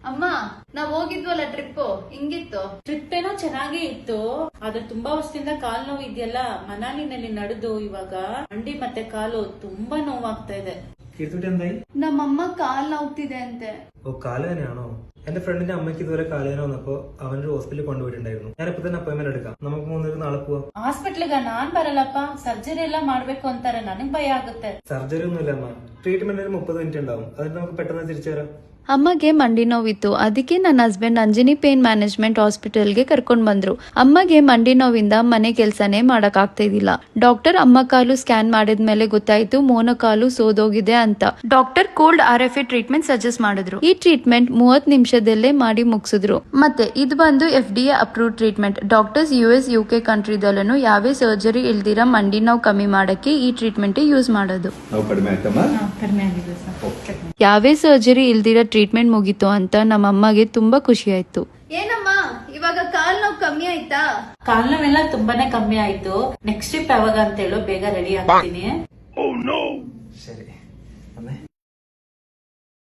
ಅಮ್ಮ ನಾವ್ ಹೋಗಿದ್ವಲ್ಲ trip ಹಿಂಗಿತ್ತು? Trip ಏನೋ ಚೆನ್ನಾಗೇ ಇತ್ತು, ಆದ್ರೆ ತುಂಬಾ ವರ್ಷದಿಂದ ಕಾಲ್ ನೋವು ಇದೆಯಲ್ಲ, ಮನಾಲಿನಲ್ಲಿ ನಡೆದು ಇವಾಗ ಮಂಡಿ ಮತ್ತೆ ಕಾಲು ತುಂಬಾ നോവാಗ್ತಾ ಇದೆ. ನಮ್ಮಮ್ಮ ಕಾಲ್ ನೋವ್ತಿದೆ ಅಂತೆ. ഓ കാലുവേദനയാണോ? എന്റെ ഫ്രണ്ടിന്റെ അമ്മയ്ക്ക് ഇതുവരെ കാലുവേദന വന്നപ്പോ അവനൊരു ഹോസ്പിറ്റലിൽ കൊണ്ടുപോയിട്ടുണ്ടായിരുന്നു. ഞാനിപ്പോ തന്നെ അപ്പോയിന്റ്മെന്റ് എടുക്കാം. നമുക്ക് മൂന്നൂർക്ക് നാളെ പോവാം. ಹಾಸ್ಪಿಟ್ಲಿಗ ನಾನ್ ಬರಲ್ಲಪ್ಪ, ಸರ್ಜರಿ ಎಲ್ಲ ಮಾಡ್ಬೇಕು ಅಂತಾರೆ, ನನಗ್ ಭಯ ಆಗುತ್ತೆ. സർജറി ഒന്നുമില്ല അമ്മ, ട്രീറ്റ്മെന്റ് ഒരു 30 മിനിറ്റ് ഉണ്ടാവും. അതിന് നമുക്ക് പെട്ടെന്ന് തിരിച്ചു വരാം. ಅಮ್ಮಗೆ ಮಂಡಿ ನೋವಿತ್ತು, ಅದಕ್ಕೆ ನನ್ನ ಹಸ್ಬೆಂಡ್ ಅಂಜನಿ ಪೇನ್ ಮ್ಯಾನೇಜ್ಮೆಂಟ್ ಹಾಸ್ಪಿಟಲ್ಗೆ ಕರ್ಕೊಂಡ್ ಬಂದ್ರು. ಅಮ್ಮಗೆ ಮಂಡಿ ನೋವಿಂದ ಮನೆ ಕೆಲ್ಸನೇ ಮಾಡಕ್ ಆಗ್ತಾ ಇದ್ದಿಲ್ಲ. ಡಾಕ್ಟರ್ ಅಮ್ಮ ಕಾಲು ಸ್ಕ್ಯಾನ್ ಮಾಡಿದ್ಮೇಲೆ ಗೊತ್ತಾಯ್ತು ಮೋನಕಾಲು ಸೋದೋಗಿದೆ ಅಂತ. Doctor cold RFA treatment suggest ಮಾಡಿದ್ರು. ಈ ಟ್ರೀಟ್ಮೆಂಟ್ 30 ನಿಮಿಷದಲ್ಲೇ ಮಾಡಿ ಮುಗಿಸಿದ್ರು. ಮತ್ತೆ ಇದು ಬಂದು FDA approve treatment. Doctors US UK ಕಂಟ್ರಿದಲ್ಲೂ ಯಾವೇ ಸರ್ಜರಿ ಇಲ್ದಿರ ಮಂಡಿ ನೋವು ಕಮ್ಮಿ ಮಾಡಕ್ಕೆ ಈ ಟ್ರೀಟ್ಮೆಂಟ್ ಯೂಸ್ ಮಾಡೋದು. ಕಡಿಮೆ ಆಗಿದೆ ಸರ್. ಯಾವೇ ಸರ್ಜರಿ ಇಲ್ದಿರ ಟ್ರೀಟ್ಮೆಂಟ್ ಮುಗೀತು ಅಂತ ನಮ್ಮಮ್ಮಗೆ ತುಂಬಾ ಖುಷಿ ಆಯ್ತು. ಏನಮ್ಮ ಇವಾಗ ಕಾಲ್ ನೋವು ಕಮ್ಮಿ ಆಯ್ತಾ? ಕಾಲ್ ನೋವೆಲ್ಲ ತುಂಬಾನೇ ಕಮ್ಮಿ ಆಯ್ತು. ನೆಕ್ಸ್ಟ್ ಟ್ರಿಪ್ ಯಾವಾಗ ಅಂತ ಹೇಳೋ, ಬೇಗ ರೆಡಿ ಆಗ್ತೀನಿ. ശരി അമ്മേ